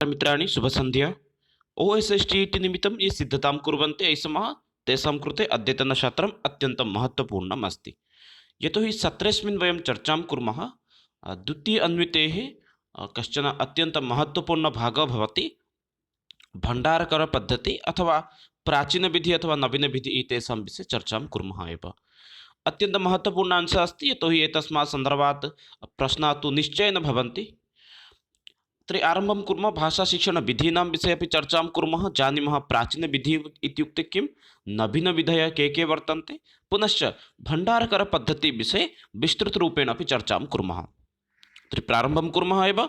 मित्राणि शुभसन्ध्या। OSSTET निमित्तं ये सिद्धतां कुर्वन्ति ऐसमः तेषां कृते अद्यतनसत्रम् अत्यन्तं महत्त्वपूर्णम् अस्ति। यतोहि सत्रेऽस्मिन् वयं चर्चां कुर्मः द्वितीय अन्वितेः कश्चन अत्यन्तं महत्त्वपूर्णभागः भवति भण्डारकरपद्धति अथवा प्राचीनविधि अथवा नवीनविधि एतेषां विषये चर्चां कुर्मः एव। अत्यन्तं महत्त्वपूर्ण अंशः अस्ति यतोहि एतस्मात् सन्दर्भात् प्रश्नाः तु निश्चयेन भवन्ति। तर्हि आरम्भं कुर्मः भाषाशिक्षणविधीनां विषये अपि चर्चां कुर्मः जानीमः प्राचीनविधिः इत्युक्ते किं नवीनविधयः के वर्तन्ते पुनश्च भण्डारकरपद्धतिविषये विस्तृतरूपेण अपि चर्चां कुर्मः। तर्हि प्रारम्भं कुर्मः एव।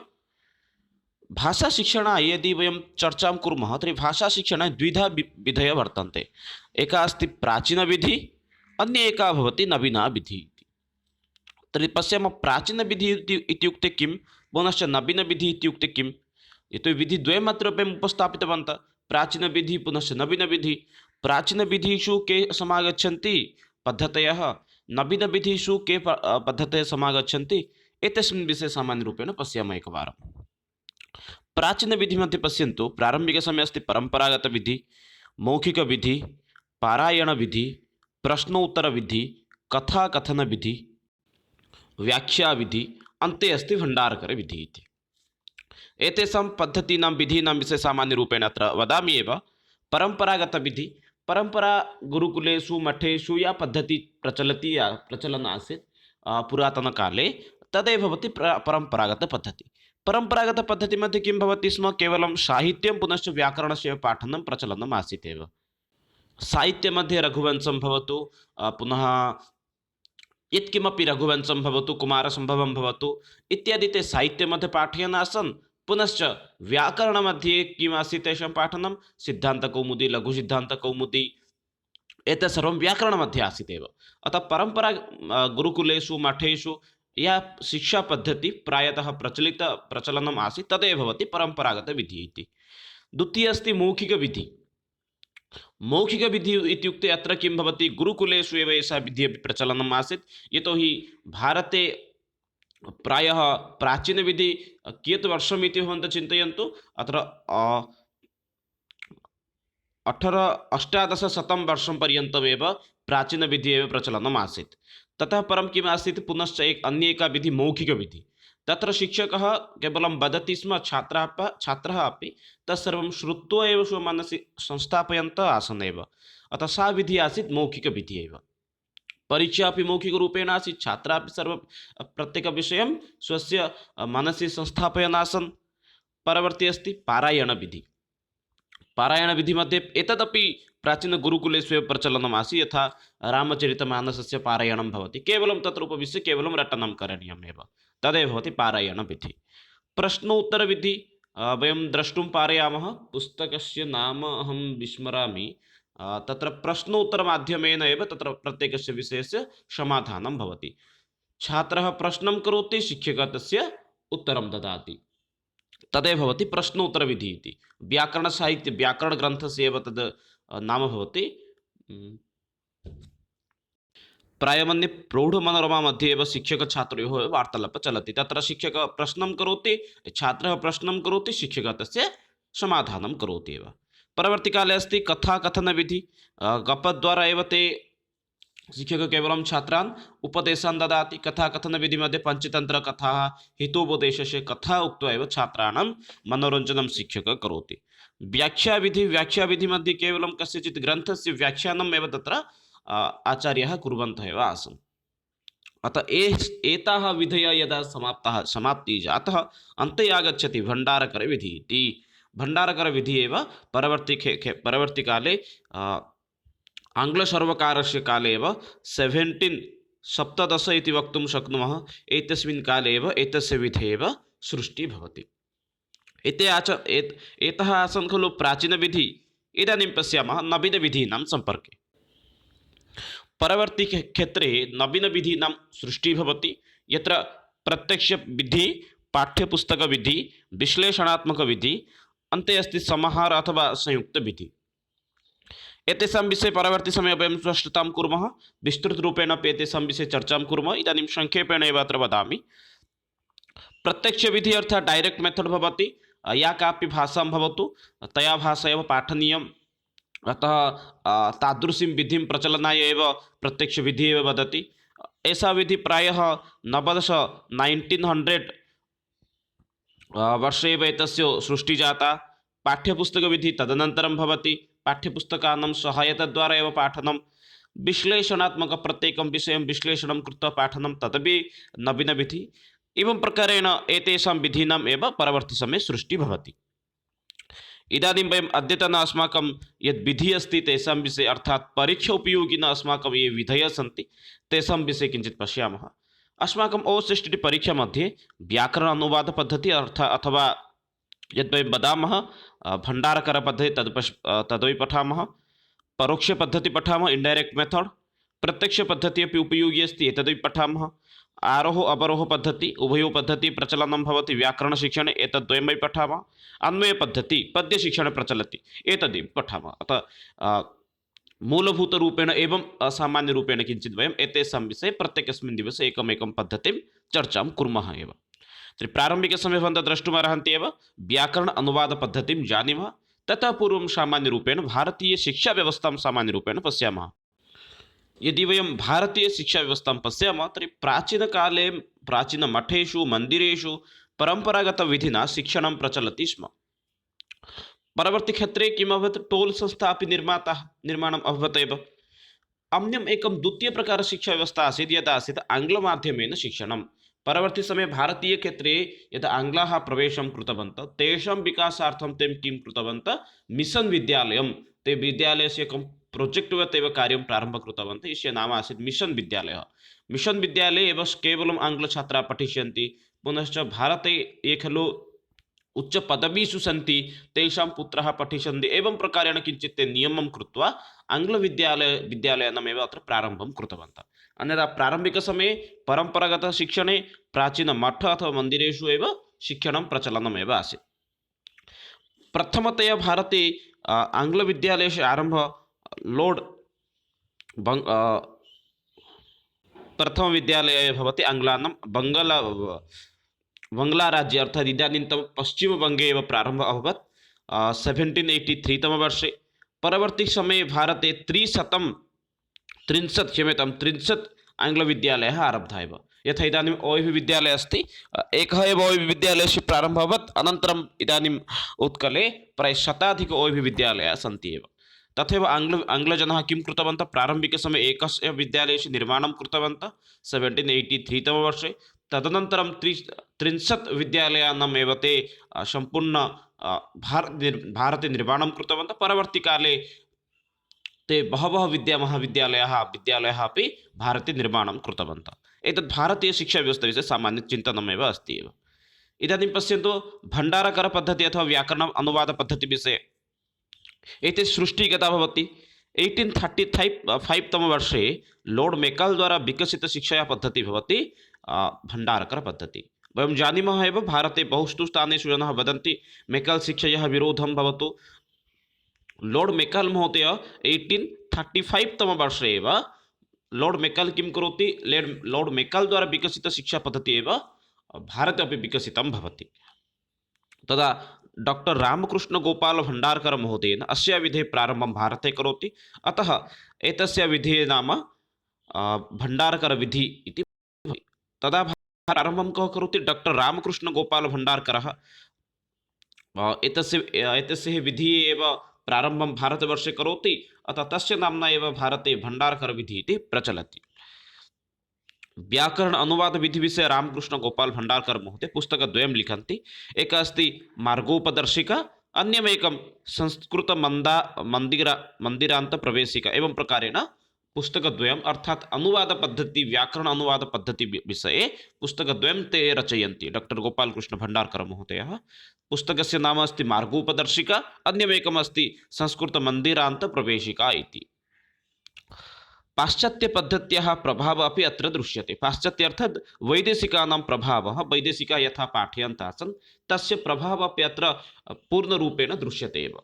भाषाशिक्षणाय यदि वयं चर्चां कुर्मः तर्हि भाषाशिक्षणाय द्विधा विधयः वर्तन्ते। एका अस्ति प्राचीनविधिः अन्य एका भवति नवीना विधिः। तर्हि पश्यामः प्राचीनविधिः इत्युक्ते किं पुनश्च नवीनविधिः इत्युक्ते किं। यतोहि विधिद्वयमत्र वयम् उपस्थापितवन्तः प्राचीनविधिः पुनश्च नवीनविधिः। प्राचीनविधिषु के समागच्छन्ति पद्धतयः, नवीनविधिषु के पद्धतयः समागच्छन्ति एतस्मिन् विषये सामान्यरूपेण पश्यामः एकवारं। प्राचीनविधिमध्ये पश्यन्तु प्रारम्भिकसमये अस्ति परम्परागतविधिः, मौखिकविधिः, पारायणविधिः, प्रश्नोत्तरविधिः, कथाकथनविधिः, व्याख्याविधि अन्ते अस्ति भण्डारकरविधिः इति। एतेषां पद्धतीनां विधीनां विषये सामान्यरूपेण अत्र वदामि एव। परम्परागतविधिः परम्परा गुरुकुलेषु मठेषु या पद्धतिः प्रचलन् आसीत् पुरातनकाले तदेव भवति परम्परागतपद्धतिः। परम्परागतपद्धतिमध्ये किं भवति स्म केवलं साहित्यं पुनश्च व्याकरणस्य पाठनं प्रचलनम् आसीत् एव। साहित्यमध्ये रघुवंशं भवतु पुनः यत्किमपि रघुवंशं भवतु कुमारसम्भवं भवतु इत्यादि ते साहित्यमध्ये पाठयन् आसन्। पुनश्च व्याकरणमध्ये किम् आसीत् तेषां पाठनं सिद्धान्तकौमुदी लघुसिद्धान्तकौमुदी एतत् सर्वं व्याकरणमध्ये आसीत् एव। अतः परम्परा गुरुकुलेषु मठेषु या शिक्षापद्धतिः प्रायतः प्रचलनम् आसीत् तदेव भवति परम्परागतविधिः इति। द्वितीयः अस्ति मौखिकविधिः। मौखिकविधिः इत्युक्ते अत्र किं भवति गुरुकुलेषु एव एषा विधिः अपि प्रचलनम् आसीत्। यतोहि भारते प्रायः प्राचीनविधिः कियत् वर्षम् इति भवन्तः चिन्तयन्तु। अत्र 18–18शतं वर्षं पर्यन्तमेव प्राचीनविधिः एव प्रचलनम् आसीत्। ततः परं किम् आसीत् पुनश्च अन्येका विधिः मौखिकविधिः। तत्र शिक्षकः केवलं वदति स्म छात्राः अपि तत्सर्वं श्रुत्वा एव स्वमनसि संस्थापयन्तः आसन् एव। अतः सा विधिः आसीत् मौखिकविधिः एव। परीक्षा अपि मौखिकरूपेण आसीत्। छात्राः अपि प्रत्येकविषयं स्वस्य मनसि संस्थापयन् आसन्। परवर्ती अस्ति पारायणविधिः। पारायणविधिमध्ये एतदपि प्राचीनगुरुकुलेषु एव प्रचलनम् आसीत्। यथा रामचरितमानसस्य पारायणं भवति केवलं तत्र उपविश्य केवलं रटनं करणीयमेव तदेव भवति पारायणविधिः। प्रश्नोत्तरविधिः वयं द्रष्टुं पारयामः। पुस्तकस्य नाम अहं विस्मरामि। तत्र प्रश्नोत्तरमाध्यमेन एव तत्र प्रत्येकस्य विषयस्य समाधानं भवति। छात्रः प्रश्नं करोति शिक्षकः तस्य उत्तरं ददाति तदेव भवति प्रश्नोत्तरविधिः इति। व्याकरणग्रन्थस्य एव तद् नाम भवति। प्रायमन्ये प्रौढमनोरमा मध्ये एव शिक्षकछात्रयोः वार्तालापः चलति। तत्र शिक्षकः प्रश्नं करोति, छात्रः प्रश्नं करोति, शिक्षकः तस्य समाधानं करोति एव। परवर्तिकाले अस्ति कथाकथनविधिः। गपद्वारा एव ते शिक्षकः केवलं छात्रान् उपदेशान् ददाति। कथाकथनविधिमध्ये पञ्चतन्त्रकथाः हितोपदेशस्य कथा उक्त्वा एव छात्राणां मनोरञ्जनं शिक्षकः करोति। व्याख्याविधिमध्ये केवलं कस्यचित् ग्रन्थस्य व्याख्यानम् एव तत्र आचार्यः कुर्वन्तः एव आसन्। अतः एताः विधयः यदा समाप्तिः जातः अन्ते आगच्छति भण्डारकरविधिः इति। भण्डारकरविधिः एव परवर्तिकाले आङ्ग्लसर्वकारस्य काले एव 1717 इति वक्तुं शक्नुमः। एतस्मिन् काले एव एतस्य विधेः एव सृष्टिः भवति। एतः आसन् खलु प्राचीनविधिः। इदानीं पश्यामः नवीनविधीनां सम्पर्के। परवर्ती क्षेत्रे नवीनविधीनां सृष्टिः भवति यत्र प्रत्यक्षविधिः, पाठ्यपुस्तकविधिः, विश्लेषणात्मकविधिः, अन्ते अस्ति समाहार अथवा संयुक्तविधिः। एतेषां विषये परवर्ती समये वयं स्पष्टतां कुर्मः। विस्तृतरूपेण अपि एतेषां विषये चर्चां कुर्मः। इदानीं संक्षेपेण एव अत्र वदामि। प्रत्यक्षविधिः अर्थात् डायरेक्ट मेथड भवति। या कापि भाषां भवतु तया भाषा एव पाठनीयम्। अतः तादृशीं विधिं प्रचलनाय एव प्रत्यक्षविधिः एव वदति। एषा विधि प्रायः नवदश 1900 वर्षे एव एतस्य सृष्टिः जाता। पाठ्यपुस्तकविधिः तदनन्तरं भवति। पाठ्यपुस्तकानां सहायताद्वारा एव पाठनं, विश्लेषणात्मक प्रत्येकं विषयं विश्लेषणं कृत्वा पाठनं तदपि नवीनविधिः। एवं प्रकारेण एतेषां विधीनाम् एव परवर्तिसमये सृष्टिः भवति। इदानीं वयम् अद्यतन अस्माकं यद् विधिः अस्ति तेषां विषये, अर्थात् परीक्षा उपयोगिनः अस्माकं ये विधयः सन्ति तेषां विषये किञ्चित् पश्यामः। अस्माकम् OSCT परीक्षा मध्ये व्याकरण अनुवादपद्धतिः अथवा यद् वयं वदामः भण्डारकरपद्धतिः तदपि पठामः। परोक्षपद्धतिः पठामः, इण्डैरेक्ट् मेथड्। प्रत्यक्षपद्धतिः अपि उपयोगी अस्ति, एतदपि पठामः। आरोह अवरोह पद्धति उभयोः पद्धति प्रचलनं भवति व्याकरणशिक्षणे, एतद्वयमपि पठामः। अन्वयपद्धति पद्यशिक्षणे प्रचलति, एतदपि पठामः। अतः मूलभूतरूपेण एवं असामान्यरूपेण किञ्चित् वयम् एतेषां विषये प्रत्येकस्मिन् दिवसे एकमेकं पद्धतिं चर्चां कुर्मः एव। तर्हि प्रारम्भिकसमये भवन्तः द्रष्टुमर्हन्ति एव व्याकरण अनुवादपद्धतिं जानीमः। ततः पूर्वं सामान्यरूपेण भारतीयशिक्षाव्यवस्थां सामान्यरूपेण पश्यामः। यदि वयं भारतीयशिक्षाव्यवस्थां पश्यामः तर्हि प्राचीनकाले प्राचीनमठेषु मन्दिरेषु परम्परागतविधिना शिक्षणं प्रचलति स्म। परवर्तिक्षेत्रे किम् अभवत्, टोल् संस्था अपि निर्माणम् अभवत् एव। अन्यम् एकं द्वितीयप्रकारशिक्षाव्यवस्था आसीत्, यत् आसीत् आङ्ग्लमाध्यमेन शिक्षणं। परवर्तिसमये भारतीयक्षेत्रे यदा आङ्ग्लाः प्रवेशं कृतवन्तः तेषां विकासार्थं ते किं कृतवन्तः, मिशन् विद्यालयं, ते विद्यालयस्य एकं प्रोजेक्ट्वत् एव कार्यं प्रारम्भं कृतवन्तः। यस्य नाम आसीत् मिशन् विद्यालयः। मिशन् विद्यालये एव केवलम् आङ्ग्लछात्राः पठिष्यन्ति। पुनश्च भारते ये खलु उच्चपदवीषु सन्ति तेषां पुत्राः पठिष्यन्ति। एवं प्रकारेण किञ्चित् ते नियमं कृत्वा विद्यालयानामेव अत्र प्रारम्भं कृतवन्तः। अन्यथा प्रारम्भिकसमये परम्परागतशिक्षणे प्राचीनमठ अथवा मन्दिरेषु एव शिक्षणं प्रचलनम् एव आसीत्। प्रथमतया भारते आङ्ग्लविद्यालयस्य आरम्भः लोर्ड् प्रथमविद्यालयः भवति आङ्ग्लानां बङ्ग्लाराज्ये, अर्थात् इदानीन्तन पश्चिमबङ्गे एव प्रारम्भः अभवत् 1783 तमवर्षे। परवर्तिसमये भारते 330 आङ्ग्लविद्यालयः आरब्धः एव। यथा इदानीम् OAV विद्यालयः अस्ति, एकः एव OAV विद्यालयस्य प्रारम्भः अभवत्। अनन्तरम् इदानीम् उत्कले प्रायः 100 OAV विद्यालयाः सन्ति एव। तथैव आङ्ग्लजनाः किं कृतवन्तः, प्रारम्भिकसमये एकस्य विद्यालयस्य निर्माणं कृतवन्तः 1783 तमवर्षे। तदनन्तरं 30 विद्यालयानाम् एव ते सम्पूर्ण भारते निर्माणं कृतवन्तः। परवर्तिकाले ते बहवः विद्यालयाः अपि भारते निर्माणं कृतवन्तः। एतद् भारतीयशिक्षाव्यवस्थाविषये सामान्यचिन्तनमेव अस्ति एव। इदानीं पश्यन्तु भण्डारकरपद्धतिः अथवा व्याकरण अनुवादपद्धतिविषये। एते सृष्टिः कदा भवति, 1835 तमवर्षे लोर्ड् मेकाल् द्वारा विकसितशिक्षायाः पद्धतिः भवति भण्डारकरपद्धतिः। वयं जानीमः एव, भारते बहुषु स्थानेषु जनाः वदन्ति मेकाल् शिक्षायाः विरोधं भवतु। लोर्ड् मेकाल् महोदय 1835 तमवर्षे एव लोर्ड् मेकाल् किं करोति, लोर्ड् मेकाल् द्वारा विकसितशिक्षापद्धतिः एव भारते अपि विकसितं भवति। तदा डॉक्टर रामकृष्णगोपाल भण्डारकर महोदयेन अस्य विधेः प्रारम्भं भारते करोति। अतः एतस्य विधेः नाम भण्डारकरविधिः इति भवति। तदा प्रारम्भं कः करोति, डॉक्टर रामकृष्णगोपाल भण्डारकरः एतस्य विधिः एव प्रारम्भं भारतवर्षे करोति। अतः तस्य नाम्ना एव भारते भण्डारकरविधिः इति प्रचलति। व्याकरण अनुवाद विधि विषये रामकृष्ण गोपाल भण्डारकर महोदय पुस्तकद्वयं लिखन्ति। एकः अस्ति मार्गोपदर्शिका, अन्यमेकं संस्कृत मन्दिरान्तप्रवेशिका। एवं प्रकारेण पुस्तकद्वयम्, अर्थात् अनुवादपद्धति व्याकरण अनुवादपद्धति विषये पुस्तकद्वयं ते रचयन्ति डॉक्टर गोपालकृष्ण भण्डारकर महोदयः। पुस्तकस्य नाम अस्ति मार्गोपदर्शिका, अन्यमेकम् अस्ति संस्कृतमन्दिरान्तप्रवेशिका इति। पाश्चात्यपद्धत्याः प्रभावः अपि अत्र दृश्यते। पाश्चात्य अर्थात् वैदेशिकानां प्रभावः, वैदेशिकाः यथा पाठयन्तः आसन् तस्य प्रभावः अपि अत्र पूर्णरूपेण दृश्यते एव।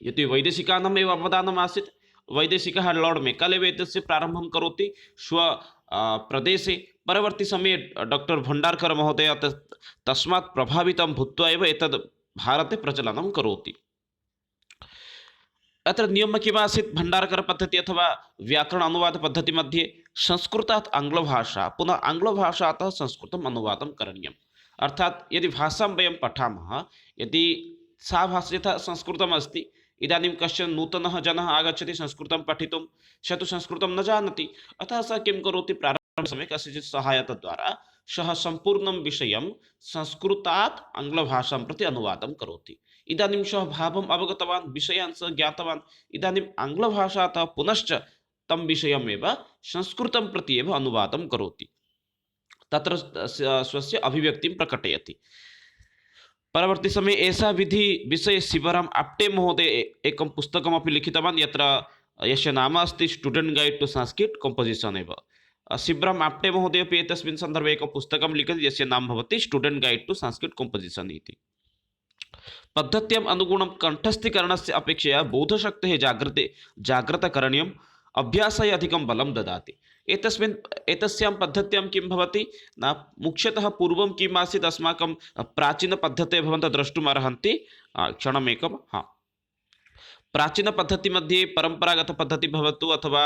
यदि वैदेशिकानाम् एव अवदानम् आसीत्, वैदेशिकः लोर्ड् मेकाले एव एतस्य प्रारम्भं करोति स्वप्रदेशे। परवर्तिसमये डॉक्टर भण्डारकर महोदय तस्मात् प्रभावितं भूत्वा एव एतद् भारते प्रचलनं करोति। अत्र नियमः किमासीत् भण्डारकरपद्धतिः अथवा व्याकरण अनुवादपद्धति मध्ये संस्कृतात् आङ्ग्लभाषा पुनः आङ्ग्लभाषातः संस्कृतम् अनुवादं करणीयम्। अर्थात् यदि भाषां वयं पठामः, यदि सा भाषा यथा संस्कृतम् अस्ति, इदानीं कश्चन नूतनः जनः आगच्छति संस्कृतं पठितुं, सः तु संस्कृतं न जानाति, अतः सः किं करोति, प्रारम्भसमये कस्यचित् सहायताद्वारा सः सम्पूर्णं विषयं संस्कृतात् आङ्ग्लभाषां प्रति अनुवादं करोति। इदानीं सः भावम् अवगतवान्, विषयान् सः ज्ञातवान्, इदानीम् आङ्ग्लभाषातः पुनश्च तं विषयमेव संस्कृतं प्रति एव अनुवादं करोति, तत्र स्वस्य अभिव्यक्तिं प्रकटयति। परवर्ती समये एषा विधि विषये शिवराम आप्टे महोदय एकं पुस्तकमपि लिखितवान्, यत्र यस्य नाम अस्ति स्टूडेण्ट् गैड् टु संस्कृत कम्पोजिशन् एव। शिवराम आप्टे महोदय अपि एतस्मिन् सन्दर्भे एकं पुस्तकं लिखति, यस्य नाम भवति स्टूडेण्ट् गैड् टु संस्कृत कम्पोजिशन् इति। पद्धत्याम् अनुगुणं कण्ठस्थीकरणस्य अपेक्षया बोधशक्तेः जागृतकरणीयम्, अभ्यासाय अधिकं बलं ददाति। एतस्यां पद्धत्यां किं भवति न, मुख्यतः पूर्वं किम् आसीत्, अस्माकं प्राचीनपद्धतयः भवन्तः द्रष्टुम् अर्हन्ति। क्षणमेकं, हा, प्राचीनपद्धतिमध्ये परम्परागतपद्धतिः भवतु अथवा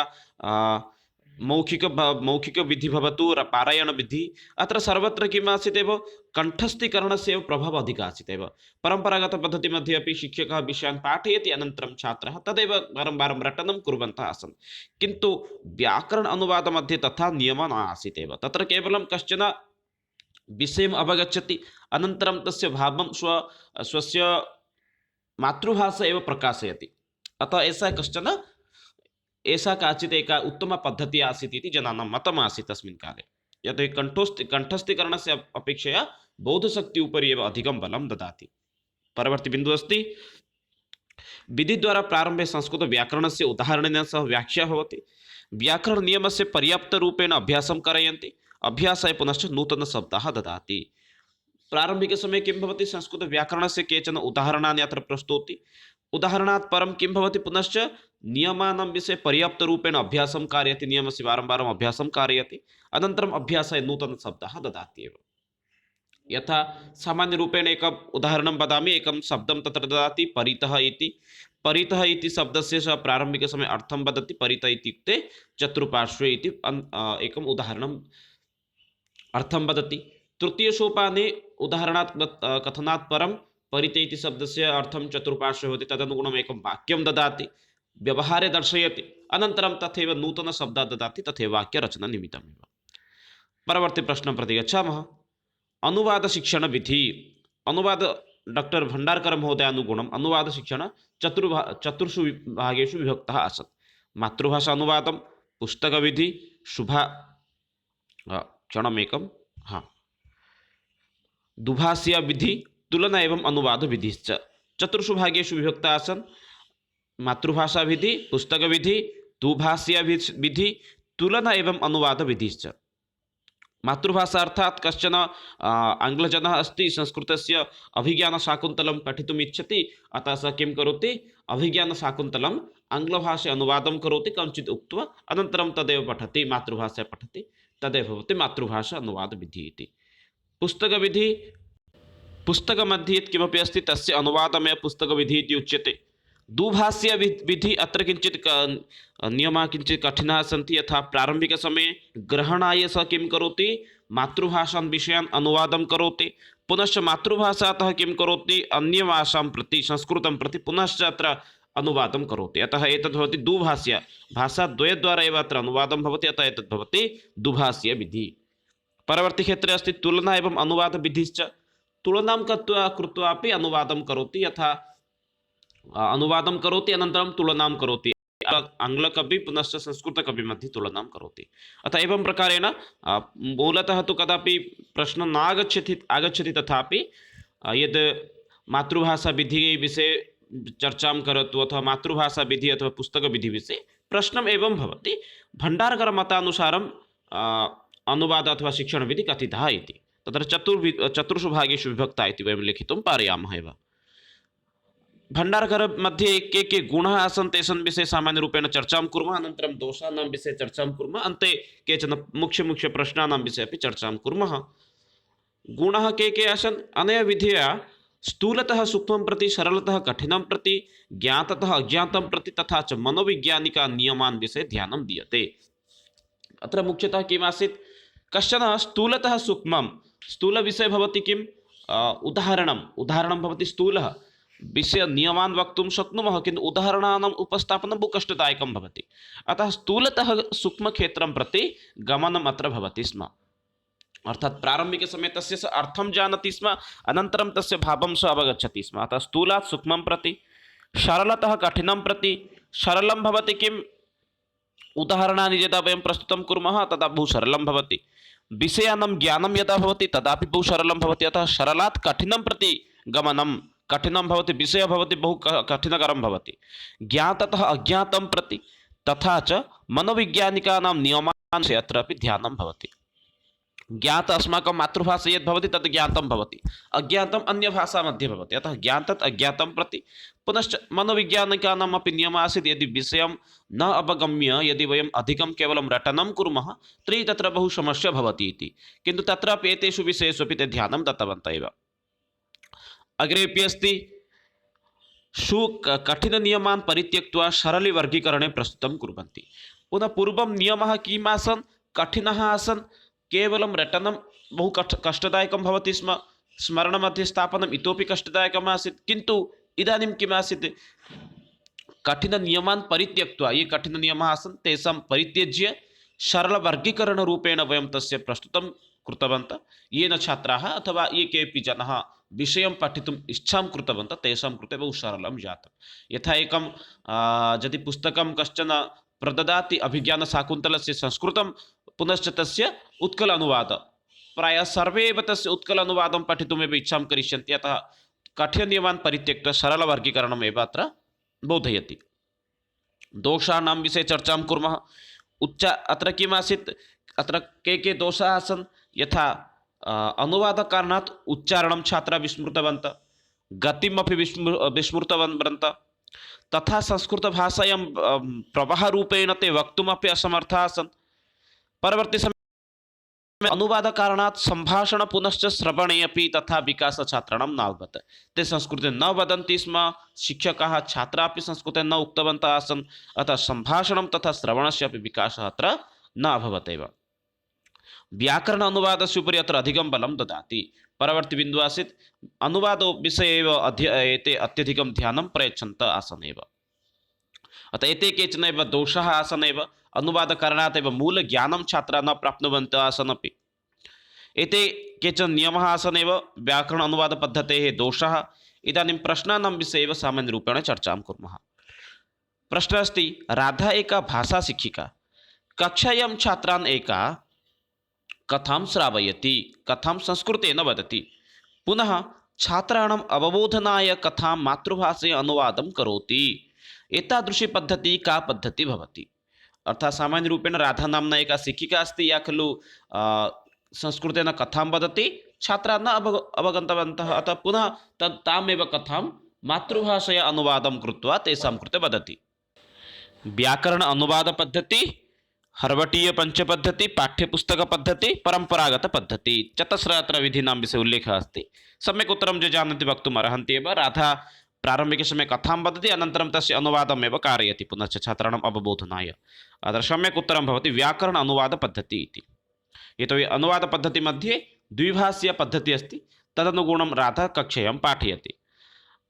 मौखिकविधिः भवतु, पारायणविधिः, अत्र सर्वत्र किम् आसीत् एव, कण्ठस्थीकरणस्य एव प्रभावः अधिकः आसीत् एव। परम्परागतपद्धतिमध्ये अपि शिक्षकः विषयान् पाठयति, अनन्तरं छात्राः तदेव वारं वारं रटनं कुर्वन्तः आसन्। किन्तु व्याकरण अनुवादमध्ये तथा नियमः न आसीत् एव। तत्र केवलं कश्चन विषयम् अवगच्छति, अनन्तरं तस्य भावं स्वस्य मातृभाषा एव प्रकाशयति। अतः एषा काचित् एका उत्तमा पद्धतिः आसीत् इति जनानां मतम् आसीत् तस्मिन् काले। यतोहि कण्ठस्थीकरणस्य अपेक्षया बोधशक्ति उपरि एव अधिकं बलं ददाति। परवर्ती बिन्दुः अस्ति, विधिद्वारा प्रारम्भे संस्कृतव्याकरणस्य उदाहरणेन सह व्याख्या भवति। व्याकरणनियमस्य पर्याप्तरूपेण अभ्यासं कारयन्ति, अभ्यासाय पुनश्च नूतनशब्दाः ददाति। प्रारम्भिकसमये किं भवति, संस्कृतव्याकरणस्य केचन उदाहरणानि अत्र प्रस्तौति, उदाहरणात् परं किं भवति, पुनश्च नियमानां विषये पर्याप्तरूपेण अभ्यासं कारयति, नियमस्य वारं वारम् अभ्यासं कारयति, अनन्तरम् अभ्यासाय नूतनशब्दाः ददाति एव। यथा सामान्यरूपेण एकम् उदाहरणं वदामि, एकं शब्दं तत्र ददाति, परितः इति। परितः इति शब्दस्य सः प्रारम्भिकसमये अर्थं वदति, परितः इत्युक्ते चतुर्पार्श्वे इति एकम् उदाहरणम् अर्थं वदति। तृतीयसोपाने उदाहरणात् कथनात् परं परितः इति शब्दस्य अर्थं चतुर्पार्श्वे भवति, तदनुगुणम् एकं वाक्यं ददाति, व्यवहारे दर्शयति, अनन्तरं तथैव नूतनशब्दः ददाति, तथैव वाक्यरचनानिमित्तमेव। परवर्ती प्रश्नं प्रति गच्छामः। अनुवादशिक्षणविधि। अनुवाद डॉक्टर भण्डारकर महोदयानुगुणम् अनुवादशिक्षण चतुर्षु भागेषु विभक्तः आसन्। मातृभाषा अनुवादं, पुस्तकविधि, क्षणमेकं, हा, दुभाषीय विधि, तुलना एवं अनुवाद विधिश्च चतुर्षु भागेषु विभक्तः आसन्। मातृभाषा विधि, पुस्तक विधि, दुभाषीय विधि, तुलना एवं अनुवाद विधिश्च। मातृभाषा अर्थात् कश्चन आङ्ग्लजनः अस्ति, संस्कृतस्य अभिज्ञानशाकुन्तलं पठितुम् इच्छति, अतः सः किं करोति, अभिज्ञानशाकुन्तलम् आङ्ग्लभाषा अनुवादं करोति, कञ्चित् उक्त्वा अनन्तरं तदेव पठति, मातृभाषा पठति, तदेव भवति मातृभाषा अनुवादविधिः इति। पुस्तकविधि, पुस्तकमध्ये यत् किमपि अस्ति तस्य अनुवादमेव पुस्तकविधिः इति उच्यते। दुभाषीय विधि, अत्र किञ्चित् नियमाः किञ्चित् कठिनाः सन्ति। यथा प्रारम्भिकसमये ग्रहणाय सः किं करोति, मातृभाषां विषयान् अनुवादं करोति, पुनश्च मातृभाषातः किं करोति, अन्यभाषां प्रति, संस्कृतं प्रति पुनश्च अत्र अनुवादं करोति। अतः एतद् भवति दुभाषीय, भाषाद्वयद्वारा एव अत्र अनुवादं भवति, अतः एतद् भवति दुभाषीय विधि। परवर्ती क्षेत्रे अस्ति तुलना एवं अनुवाद विधिश्च। तुलनां कृत्वा अपि अनुवादं करोति, यथा अनुवादं करोति अनन्तरं तुलनां करोति, आङ्ग्लकवि पुनश्च संस्कृतकवि मध्ये तुलनां करोति। अतः एवं प्रकारेण मूलतः तु कदापि प्रश्नः आगच्छति, तथापि यद् मातृभाषाविधिः विषये चर्चां करोतु अथवा मातृभाषाविधिः अथवा पुस्तकविधिविषये प्रश्नम् एवं भवति, भण्डारकरमतानुसारं अनुवाद अथवा शिक्षणविधिः कथितः इति। तत्र चतुर्षु भागेषु विभक्ता इति वयं लिखितुं पारयामः एव। भण्डारकर मध्ये के गुणाः आसन् तेषां विषये सामान्यरूपेण चर्चां कुर्मः, अनन्तरं दोषाणां विषये चर्चां कुर्मः, अन्ते केचन मुख्यप्रश्नानां विषये अपि चर्चां कुर्मः। गुणाः के आसन्, अनया विधिया स्थूलतः सूक्ष्मं प्रति, सरलतः कठिनं प्रति, ज्ञाततः अज्ञातं प्रति तथा च मनोवैज्ञानिका नियमान् विषये ध्यानं दीयते। अत्र मुख्यतः किमासीत्, कश्चन स्थूलतः सूक्ष्मं, स्थूलविषये भवति किम्, उदाहरणं भवति स्थूलः विषय नियमान् वक्तुं शक्नुमः, किन्तु उदाहरणानाम् उपस्थापनं बहु कष्टदायकं भवति। अतः स्थूलतः सूक्ष्मक्षेत्रं प्रति गमनम् अत्र भवति स्म। अर्थात् प्रारम्भिकसमये तस्य स अर्थं जानाति स्म, अनन्तरं तस्य भावं स अवगच्छति स्म। अतः स्थूलात् सूक्ष्मं प्रति, सरलतः कठिनं प्रति। सरलं भवति किम्, उदाहरणानि यदा वयं प्रस्तुतं कुर्मः तदा बहु सरलं भवति। विषयाणां ज्ञानं यदा भवति तदापि बहु सरलं भवति। अतः सरलात् कठिनं प्रति गमनं, कठिनं भवति, विषयः भवति बहु कठिनकरं भवति। ज्ञाततः अज्ञातं प्रति तथा च मनोवैज्ञानिकानां नियमान् अत्रापि ध्यानं भवति। ज्ञात अस्माकं मातृभाषा यद् भवति तद् ज्ञातं भवति, अज्ञातम् अन्यभाषा मध्ये भवति। अतः ज्ञातत् अज्ञातं प्रति। पुनश्च मनोवैज्ञानिकानाम् अपि नियमः आसीत्, यदि विषयं न अवगम्य यदि वयम् अधिकं केवलं रटनं कुर्मः तर्हि तत्र बहु समस्या भवति इति। किन्तु तत्रापि एतेषु विषयेषु अपि ते ध्यानं दत्तवन्तः एव। अग्रेपि अस्ति, कठिननियमान् परित्यक्त्वा सरलवर्गीकरणे प्रस्तुतं कुर्वन्ति। पुनः पूर्वं नियमः किम् आसन्, कठिनः आसन्, केवलं रटनं बहु कष्टदायकं भवति स्म, स्मरणमध्ये स्थापनम् इतोपि कष्टदायकम् आसीत्। किन्तु इदानीं किम् आसीत्, कठिननियमान् परित्यक्त्वा, ये कठिननियमाः आसन् तेषां परित्यज्य सरलवर्गीकरणरूपेण वयं तस्य प्रस्तुतं कृतवन्तः। येन छात्राः अथवा ये केऽपि जनाः विषयं पठितुम् इच्छां कृतवन्तः तेषां कृते बहु सरलं जातं। यथा एकं यदि पुस्तकं कश्चन प्रददाति अभिज्ञानशाकुन्तलस्य संस्कृतं, पुनश्च तस्य उत्कल अनुवादः, प्रायः सर्वे एव तस्य उत्कल अनुवादं पठितुमेव इच्छां करिष्यन्ति। अतः कठिननियमान् परित्यक्त्वा सरलवर्गीकरणमेव अत्र बोधयति। दोषाणां विषये चर्चां कुर्मः। अत्र किम् आसीत्, अत्र के दोषाः आसन्, यथा अनुवादकारणात् उच्चारणं छात्राः विस्मृतवन्तः, गतिमपि विस्मृतवन्तः, तथा संस्कृतभाषायां प्रवाहरूपेण ते वक्तुमपि असमर्थाः आसन्। परवर्ती समय अनुवादकारणात् सम्भाषण पुनश्च श्रवणे अपि तथा विकास छात्राणां न अभवत्। ते संस्कृते न वदन्ति स्म, शिक्षकाः छात्राः अपि संस्कृते न उक्तवन्तः आसन्। अतः सम्भाषणं तथा श्रवणस्य अपि विकासः अत्र न अभवत् एव। व्याकरण अनुवादस्य उपरि अत्र अधिकं बलं ददाति। परवर्ती बिन्दुः आसीत्, अनुवादो विषये एव एते अत्यधिकं ध्यानं प्रयच्छन्तः आसन् एव। अतः एते केचन एव दोषाः आसन् एव। अनुवादकारणात् एव मूलज्ञानं छात्राः न प्राप्नुवन्तः आसन् अपि। एते केचन नियमाः आसन् एव व्याकरण अनुवादपद्धतेः दोषाः। इदानीं प्रश्नानां विषये एव सामान्यरूपेण चर्चां कुर्मः। प्रश्नः अस्ति, राधा एका भाषाशिक्षिका कक्षायां छात्रान् एका कथां श्रावयति, कथां संस्कृतेन वदति, पुनः छात्राणाम् अवबोधनाय कथां मातृभाषया अनुवादं करोति। एतादृशी पद्धतिः का पद्धतिः भवति? अर्थात् सामान्यरूपेण राधा नाम्ना एका शिक्षिका अस्ति, या खलु संस्कृतेन कथां वदति, छात्राः न अवगतवन्तः, अतः पुनः तामेव कथां मातृभाषया अनुवादं कृत्वा तेषां कृते वदति। व्याकरण अनुवादपद्धति, हर्वटीय पंचपद्धति, पाठ्यपुस्तकपद्धति, परम्परागतपद्धति, चतस्रः अत्र विधीनां विषये उल्लेखः अस्ति। सम्यक् उत्तरं ये जानन्ति वक्तुम् अर्हन्ति एव। राधा प्रारम्भिकसमये कथां वदति, अनन्तरं तस्य अनुवादमेव कारयति, पुनश्च छात्राणाम् अवबोधनाय। अत्र सम्यक् उत्तरं भवति व्याकरण अनुवादपद्धतिः इति। यतोहि अनुवादपद्धतिमध्ये द्विभाषीयपद्धतिः अस्ति, तदनुगुणं राधा कक्षायां पाठयति।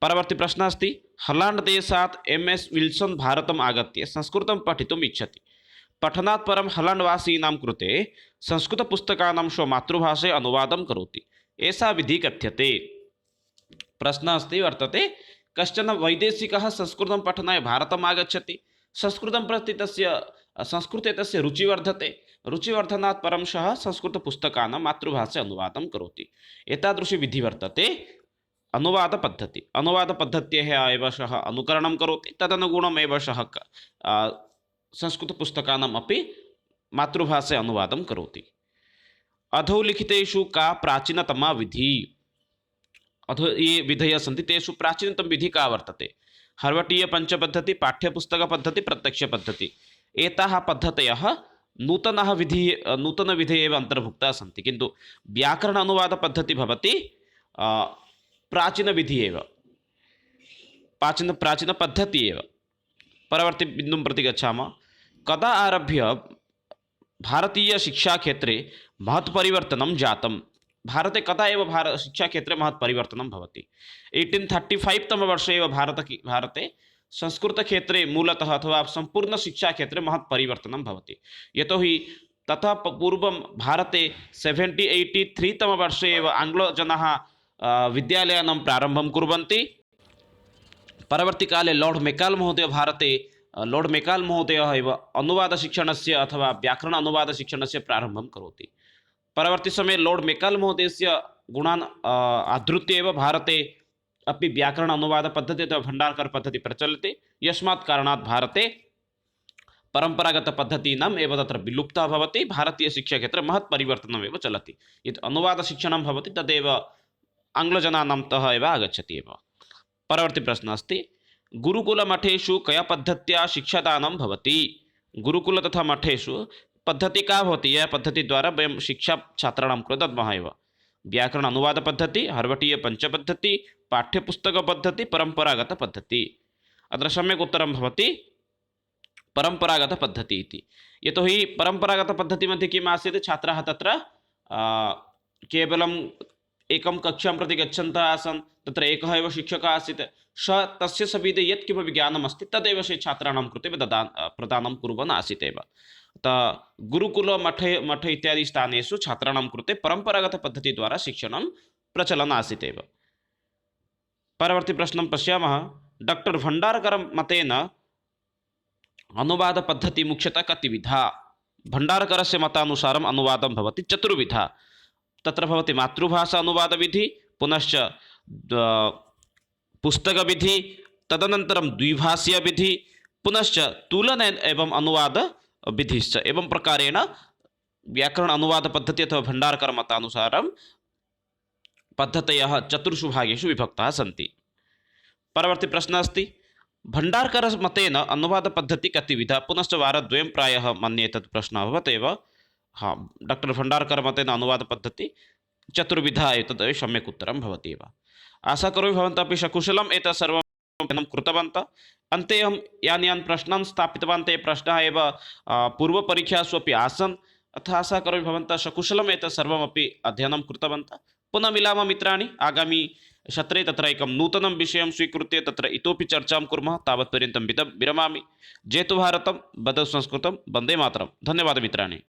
परवर्ती प्रश्नः अस्ति, हलाण्ड् देशात् MS विल्सन् भारतम् आगत्य संस्कृतं पठितुम् इच्छति। पठनात् परं हलाण्ड्वासीनां कृते संस्कृतपुस्तकानां स्वमातृभाषया अनुवादं करोति। एषा विधिः कथ्यते। प्रश्नः अस्ति वर्तते, कश्चन वैदेशिकः संस्कृतं पठनाय भारतम् आगच्छति, संस्कृतं प्रति संस्कृते तस्य रुचिः वर्धते, रुचिवर्धनात् परं सः संस्कृतपुस्तकानां मातृभाषया अनुवादं करोति। एतादृशी विधिः वर्तते अनुवादपद्धतिः। अनुवादपद्धतेः एव सः अनुकरणं करोति, तदनुगुणम् एव सः संस्कृतपुस्तकानाम् अपि मातृभाषया अनुवादं करोति। अधोलिखितेषु का प्राचीनतमा विधिः? अधो ये विधयः सन्ति तेषु प्राचीनतम विधिः का वर्तते? हर्वटीय पंचपद्धति, पाठ्यपुस्तकपद्धति, प्रत्यक्षपद्धति। एताः पद्धतयः नूतनविधयः एव अन्तर्भुक्ताः सन्ति, किन्तु व्याकरण अनुवादपद्धतिः भवति प्राचीनविधिः एव, प्राचीनपद्धतिः एव। परवर्ती बिन्दुं प्रति गच्छामः। कदा आरभ्य भारतीयशिक्षाक्षेत्रे महत् परिवर्तनं जातं? भारते कदा एव शिक्षाक्षेत्रे महत् परिवर्तनं भवति? 1835 तमवर्षे एव भारते संस्कृतक्षेत्रे मूलतः अथवा सम्पूर्णशिक्षाक्षेत्रे महत् परिवर्तनं भवति। यतोहि ततः पूर्वं भारते 1783 तमवर्षे एव आङ्ग्लजनाः विद्यालयानां प्रारम्भं कुर्वन्ति। परवर्तीकाले लॉर्ड मेकाल् महोदयः एव अनुवादशिक्षणस्य अथवा व्याकरण अनुवादशिक्षणस्य प्रारम्भं करोति। परवर्ती समये लॉर्ड मेकाल् महोदयस्य गुणान् आधृत्य एव भारते अपि व्याकरण अनुवादपद्धतिः अथवा भण्डारकरपद्धतिः प्रचलति। यस्मात् कारणात् भारते परम्परागतपद्धतीनाम् एव तत्र विलुप्ता भवति। भारतीयशिक्षाक्षेत्रे महत् परिवर्तनमेव चलति। यत् अनुवादशिक्षणं भवति तदेव आङ्ग्लजनानां तः एव आगच्छति एव। परवर्ती प्रश्नः अस्ति, गुरुकुलमठेषु कया पद्धत्या शिक्षादानं भवति? गुरुकुल तथा मठेषु पद्धति का भवति? यह पद्धतिद्वारा वयं शिक्षा छात्राणां कृते दद्मः एव। व्याकरण अनुवादपद्धति, हर्वटीय पञ्चपद्धति, पाठ्यपुस्तकपद्धति, परम्परागतपद्धति। अत्र सम्यक् उत्तरं भवति परम्परागतपद्धति इति। यतोहि परम्परागतपद्धतिमध्ये किम् आसीत्, छात्राः तत्र केवलं एकं कक्षां प्रति गच्छन्तः आसन्, तत्र एकः एव शिक्षकः आसीत्, तस्य सविधे यत् किमपि ज्ञानम् अस्ति तदेव छात्राणां कृते प्रदानं कुर्वन् आसीत् एव। गुरुकुल मठ इत्यादि स्थानेषु छात्राणां कृते परम्परागतपद्धतिद्वारा शिक्षणं प्रचलन् आसीत् एव। परवर्ती प्रश्नं पश्यामः। डॉक्टर भण्डारकर मतेन अनुवादपद्धतिः मुख्यतः कतिविधा? भण्डारकरस्य मतानुसारम् अनुवादं भवति चतुर्विधा। तत्र भवति मातृभाषा अनुवादविधि, पुनश्च पुस्तकविधि, तदनन्तरं द्विभाषीयविधि, पुनश्च तुलन एवं अनुवाद विधिश्च। एवं प्रकारेण व्याकरण अनुवादपद्धतिः अथवा भण्डारकर मतानुसारं पद्धतयः चतुर्षु भागेषु विभक्ताः सन्ति। परवर्ती प्रश्नः अस्ति, भण्डारकर मतेन अनुवादपद्धतिः कतिविधा? पुनश्च वारद्वयं प्रायः मन्ये तत् प्रश्नः अभवत् एव। हाँ, डॉक्टर भण्डारकर मतेन अनुवादपद्धतिः चतुर्विधा एतद् सम्यक् उत्तरं भवति एव। आशा करोमि भवन्तः अपि सकुशलम् एतत् सर्वं कृतवन्तः। अन्ते अहं यान् प्रश्नान् स्थापितवान् ते प्रश्नाः एव पूर्वपरीक्षासु अपि आसन्। अतः आशा करोमि भवन्तः सकुशलम् एतत् सर्वमपि अध्ययनं कृतवन्तः। पुनः मिलामः मित्राणि आगामी सत्रे तत्र एकं नूतनं विषयं स्वीकृत्य तत्र इतोपि चर्चां कुर्मः। तावत्पर्यन्तं विरमामि। जयतु भारतं, वदतु संस्कृतं, वन्दे मातरं। धन्यवादः मित्राणि।